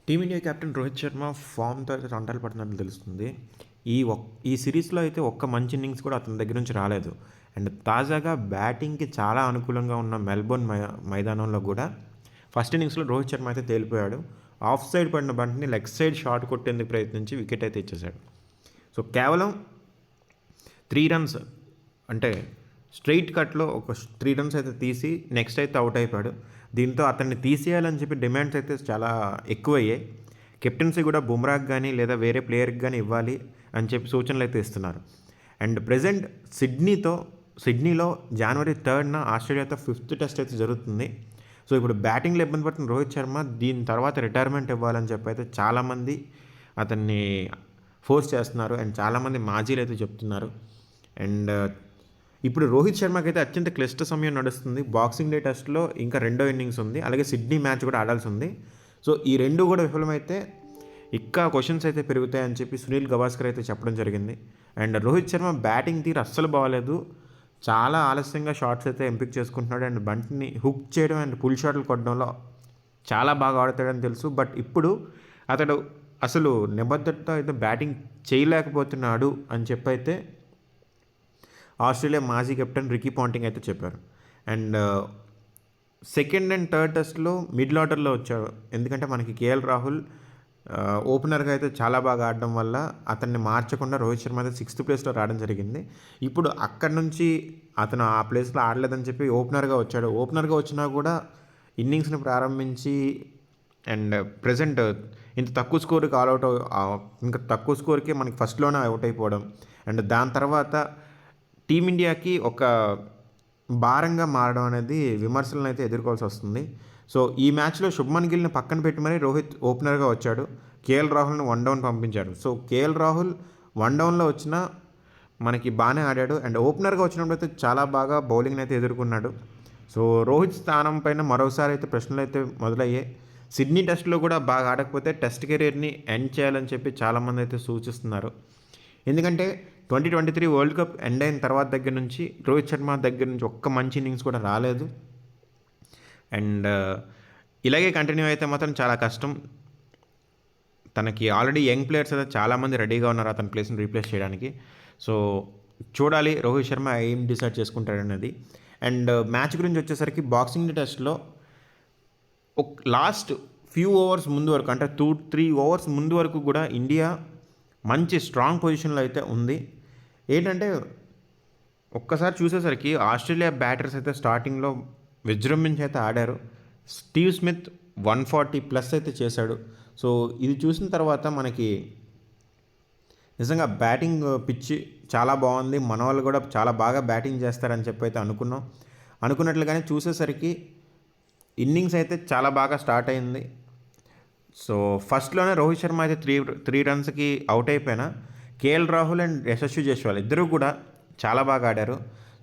Team India captain Rohit Sharma ఫామ్‌తో అయితే తంటాలు పడుతున్నట్లు తెలుస్తుంది. ఈ సిరీస్‌లో అయితే ఒక్క మంచి ఇన్నింగ్స్ కూడా అతని దగ్గర నుంచి రాలేదు. అండ్ తాజాగా బ్యాటింగ్‌కి చాలా అనుకూలంగా ఉన్న మెల్బోర్న్ మైదానంలో కూడా ఫస్ట్ ఇన్నింగ్స్‌లో రోహిత్ శర్మ అయితే తేలిపోయాడు. ఆఫ్ సైడ్ పడిన బంతిని లెగ్ సైడ్ షాట్ కొట్టేందుకు ప్రయత్నించి వికెట్ అయితే ఇచ్చేశాడు. సో కేవలం 3 రన్స్ అంటే స్ట్రెయిట్ కట్‌లో ఒక 3 రన్స్ అయితే తీసి నెక్స్ట్ అయితే అవుట్ అయిపోయాడు. దీంతో అతన్ని తీసేయాలని చెప్పి డిమాండ్స్ అయితే చాలా ఎక్కువయ్యాయి. కెప్టెన్సీ కూడా బుమ్రాకి గానీ లేదా వేరే ప్లేయర్‌కి గానీ ఇవ్వాలి అని చెప్పి సూచనలు అయితే ఇస్తున్నారు. అండ్ ప్రెజెంట్ సిడ్నీలో జనవరి 3న ఆస్ట్రేలియాతో 5th టెస్ట్ అయితే జరుగుతుంది. సో ఇప్పుడు బ్యాటింగ్‌లో ఇబ్బంది పడుతున్న రోహిత్ శర్మ దీని తర్వాత రిటైర్మెంట్ ఇవ్వాలని చెప్పి అయితే చాలామంది అతన్ని ఫోర్స్ చేస్తున్నారు. అండ్ చాలామంది మాజీలు అయితే చెప్తున్నారు. అండ్ ఇప్పుడు రోహిత్ శర్మకి అయితే అత్యంత క్లిష్ట సమయం నడుస్తుంది. బాక్సింగ్ డే టెస్ట్‌లో ఇంకా రెండో ఇన్నింగ్స్ ఉంది. అలాగే సిడ్నీ మ్యాచ్ కూడా ఆడాల్సి ఉంది. సో ఈ రెండు కూడా విఫలమైతే ఇంకా క్వశ్చన్స్ అయితే పెరుగుతాయని చెప్పి సునీల్ గవాస్కర్ అయితే చెప్పడం జరిగింది. అండ్ రోహిత్ శర్మ బ్యాటింగ్ తీరు అస్సలు బాగాలేదు. చాలా ఆలస్యంగా షాట్స్ అయితే ఎంపిక చేసుకుంటున్నాడు. అండ్ బంటిని హుక్ చేయడం అండ్ పుల్ షాట్లు కొట్టడంలో చాలా బాగా ఆడతాడని తెలుసు. బట్ ఇప్పుడు అతడు అసలు నిబద్ధతతో అయితే బ్యాటింగ్ చేయలేకపోతున్నాడు అని చెప్పి అయితే ఆస్ట్రేలియా మాజీ కెప్టెన్ రికీ పాంటింగ్ అయితే చెప్పారు. అండ్ సెకండ్ అండ్ థర్డ్ టెస్ట్లో మిడిల్ ఆర్డర్లో వచ్చారు. ఎందుకంటే మనకి కేఎల్ రాహుల్ ఓపెనర్గా అయితే చాలా బాగా ఆడడం వల్ల అతన్ని మార్చకుండా రోహిత్ శర్మ అయితే 6th ప్లేస్లో రావడం జరిగింది. ఇప్పుడు అక్కడి నుంచి అతను ఆ ప్లేస్లో ఆడలేదని చెప్పి ఓపెనర్గా వచ్చాడు. ఓపెనర్గా వచ్చినా కూడా ఇన్నింగ్స్ని ప్రారంభించి అండ్ ప్రజెంట్ ఇంత తక్కువ స్కోర్కి ఆల్అవుట్ ఇంకా తక్కువ స్కోర్కి మనకి ఫస్ట్లోనే అవుట్ అయిపోవడం అండ్ దాని తర్వాత టీమిండియాకి ఒక భారంగా మారడం అనేది విమర్శలను అయితే ఎదుర్కోవాల్సి వస్తుంది. సో ఈ మ్యాచ్లో శుభ్మన్ గిల్ని పక్కన పెట్టి మరీ రోహిత్ ఓపెనర్గా వచ్చాడు. కేఎల్ రాహుల్ని 1 డౌన్ పంపించాడు. సో కేఎల్ రాహుల్ 1 డౌన్లో వచ్చినా మనకి బాగానే ఆడాడు. అండ్ ఓపెనర్గా వచ్చినప్పుడు అయితే చాలా బాగా బౌలింగ్ని అయితే ఎదుర్కొన్నాడు. సో రోహిత్ స్థానం పైన మరోసారి అయితే ప్రశ్నలు అయితే మొదలయ్యాయి. సిడ్నీ టెస్ట్లో కూడా బాగా ఆడకపోతే టెస్ట్ కెరీర్ని ఎండ్ చేయాలని చెప్పి చాలామంది అయితే సూచిస్తున్నారు. ఎందుకంటే 2023 వరల్డ్ కప్ ఎండ్ అయిన తర్వాత దగ్గర నుంచి రోహిత్ శర్మ దగ్గర నుంచి ఒక్క మంచి ఇన్నింగ్స్ కూడా రాలేదు. అండ్ ఇలాగే కంటిన్యూ అయితే మాత్రం చాలా కష్టం. తనకి ఆల్రెడీ యంగ్ ప్లేయర్స్ అయితే చాలామంది రెడీగా ఉన్నారు అతని ప్లేస్ని రీప్లేస్ చేయడానికి. సో చూడాలి రోహిత్ శర్మ ఏం డిసైడ్ చేసుకుంటాడనేది. అండ్ మ్యాచ్ గురించి వచ్చేసరికి బాక్సింగ్ డే టెస్ట్లో లాస్ట్ ఫ్యూ ఓవర్స్ ముందు వరకు అంటే 2-3 ఓవర్స్ ముందు వరకు కూడా ఇండియా మంచి స్ట్రాంగ్ పొజిషన్లో అయితే ఉంది. ఏంటంటే ఒక్కసారి చూసేసరికి ఆస్ట్రేలియా బ్యాటర్స్ అయితే స్టార్టింగ్లో విజృంభించి అయితే ఆడారు. స్టీవ్ స్మిత్ 140+ అయితే చేశాడు. సో ఇది చూసిన తర్వాత మనకి నిజంగా బ్యాటింగ్ పిచ్చి చాలా బాగుంది. మన వాళ్ళు కూడా చాలా బాగా బ్యాటింగ్ చేస్తారని చెప్పి అయితే అనుకున్నట్లుగానే చూసేసరికి ఇన్నింగ్స్ అయితే చాలా బాగా స్టార్ట్ అయింది. సో ఫస్ట్లోనే రోహిత్ శర్మ అయితే త్రీ రన్స్కి అవుట్ అయిపోయినా కేఎల్ రాహుల్ అండ్ యశస్వి జైస్వాల్ ఇద్దరు కూడా చాలా బాగా ఆడారు.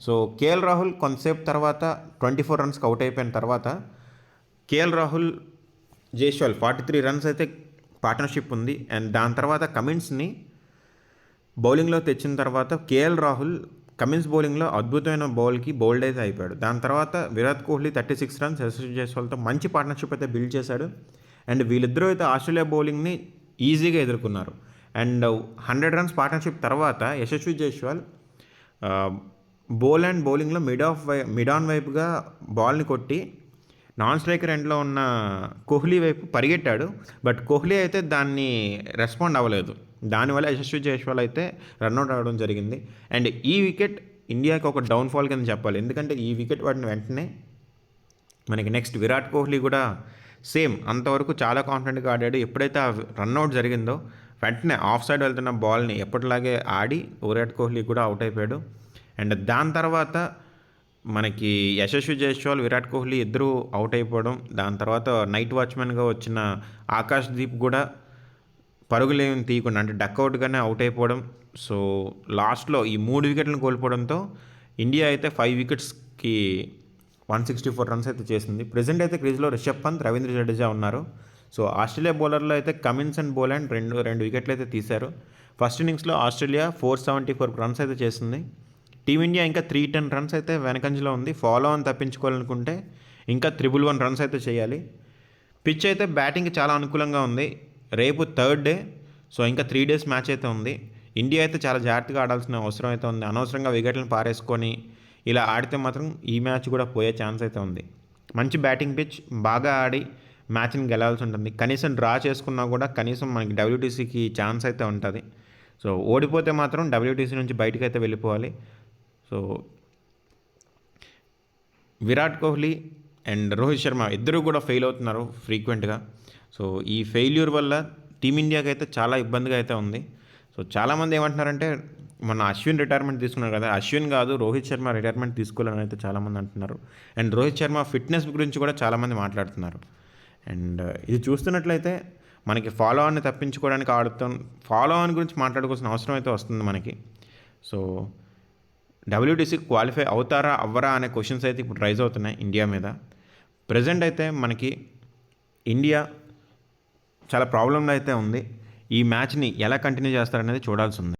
సో కేఎల్ రాహుల్ కొంతసేపు తర్వాత 24 రన్స్కి అవుట్ అయిపోయిన తర్వాత కేఎల్ రాహుల్ జైస్వాల్ 43 రన్స్ అయితే పార్ట్నర్షిప్ ఉంది. అండ్ దాని తర్వాత కమిన్స్ని బౌలింగ్లో తెచ్చిన తర్వాత కేఎల్ రాహుల్ కమిన్స్ బౌలింగ్లో అద్భుతమైన బౌల్డ్ అయితే అయిపోయాడు. దాని తర్వాత విరాట్ కోహ్లీ 36 రన్స్ యశస్వి జైస్వాల్తో మంచి పార్ట్నర్షిప్ అయితే బిల్డ్ చేశాడు. అండ్ వీళ్ళిద్దరూ అయితే ఆస్ట్రేలియా బౌలింగ్ని ఈజీగా ఎదుర్కొన్నారు. అండ్ 100 రన్స్ పార్ట్నర్షిప్ తర్వాత యశస్వి జైస్వాల్ బౌలింగ్లో మిడ్ ఆన్ వైపుగా బాల్ని కొట్టి నాన్ స్ట్రైకర్ ఎండ్లో ఉన్న కోహ్లీ వైపు పరిగెట్టాడు. బట్ కోహ్లీ అయితే దాన్ని రెస్పాండ్ అవ్వలేదు. దానివల్ల యశస్వి జైస్వాల్ అయితే రన్అట్ అవ్వడం జరిగింది. అండ్ ఈ వికెట్ ఇండియాకి ఒక డౌన్ఫాల్ కింద చెప్పాలి. ఎందుకంటే ఈ వికెట్ పడిన వెంటనే మనకి నెక్స్ట్ విరాట్ కోహ్లీ కూడా సేమ్ అంతవరకు చాలా కాన్ఫిడెంట్గా ఆడాడు. ఎప్పుడైతే ఆ రన్అట్ జరిగిందో వెంటనే ఆఫ్ సైడ్ వెళ్తున్న బాల్ని ఎప్పటిలాగే ఆడి విరాట్ కోహ్లీ కూడా అవుట్ అయిపోయాడు. అండ్ దాని తర్వాత మనకి యశస్వి జైస్వాల్ విరాట్ కోహ్లీ ఇద్దరూ అవుట్ అయిపోవడం, దాని తర్వాత నైట్ వాచ్మెన్గా వచ్చిన ఆకాష్ దీప్ కూడా పరుగులేమి తీయకుండా అంటే డక్అవుట్గానే అవుట్ అయిపోవడం. సో లాస్ట్లో ఈ 3 వికెట్లను కోల్పోవడంతో ఇండియా అయితే 5 వికెట్స్కి 164 రన్స్ అయితే చేసింది. ప్రెజెంట్ అయితే క్రీజ్లో రిషబ్ పంత్, రవీంద్ర జడేజా ఉన్నారు. సో ఆస్ట్రేలియా బౌలర్లో అయితే కమిన్స్ అండ్ బోలాండ్ రెండు వికెట్లు అయితే తీశారు. ఫస్ట్ ఇన్నింగ్స్లో ఆస్ట్రేలియా 474 రన్స్ అయితే చేసింది. టీమిండియా ఇంకా 310 రన్స్ అయితే వెనకంజలో ఉంది. ఫాలో ఆన్ తప్పించుకోవాలనుకుంటే ఇంకా 111 రన్స్ అయితే చేయాలి. పిచ్ అయితే బ్యాటింగ్కి చాలా అనుకూలంగా ఉంది. రేపు థర్డ్ డే, సో ఇంకా 3 డేస్ మ్యాచ్ అయితే ఉంది. ఇండియా అయితే చాలా జాగ్రత్తగా ఆడాల్సిన అవసరం అయితే ఉంది. అనవసరంగా వికెట్లను పారేసుకొని ఇలా ఆడితే మాత్రం ఈ మ్యాచ్ కూడా పోయే ఛాన్స్ అయితే ఉంది. మంచి బ్యాటింగ్ పిచ్, బాగా ఆడి మ్యాచ్ని గెలవాల్సి ఉంటుంది. కనీసం డ్రా చేసుకున్నా కూడా కనీసం మనకి డబ్ల్యూటీసీకి ఛాన్స్ అయితే ఉంటుంది. సో ఓడిపోతే మాత్రం డబ్ల్యూటీసీ నుంచి బయటకు అయితే వెళ్ళిపోవాలి. సో విరాట్ కోహ్లీ అండ్ రోహిత్ శర్మ ఇద్దరు కూడా ఫెయిల్ అవుతున్నారు ఫ్రీక్వెంట్గా. సో ఈ ఫెయిల్యూర్ వల్ల టీమిండియాకి అయితే చాలా ఇబ్బందిగా అయితే ఉంది. సో చాలామంది ఏమంటున్నారంటే మన అశ్విన్ రిటైర్మెంట్ తీసుకున్నారు కదా, అశ్విన్ కాదు రోహిత్ శర్మ రిటైర్మెంట్ తీసుకోవాలని అయితే చాలామంది అంటున్నారు. అండ్ రోహిత్ శర్మ ఫిట్నెస్ గురించి కూడా చాలామంది మాట్లాడుతున్నారు. అండ్ ఇది చూస్తున్నట్లయితే మనకి ఫాలో ఆన్ని తప్పించుకోవడానికి ఫాలో ఆన్ గురించి మాట్లాడుకోవాల్సిన అవసరం అయితే వస్తుంది మనకి. సో డబ్ల్యూటీసీ క్వాలిఫై అవుతారా అవ్వరా అనే క్వశ్చన్స్ అయితే ఇప్పుడు రైజ్ అవుతున్నాయి ఇండియా మీద. ప్రజెంట్ అయితే మనకి ఇండియా చాలా ప్రాబ్లంలో అయితే ఉంది. ఈ మ్యాచ్ని ఎలా కంటిన్యూ చేస్తారనేది చూడాల్సి ఉంది.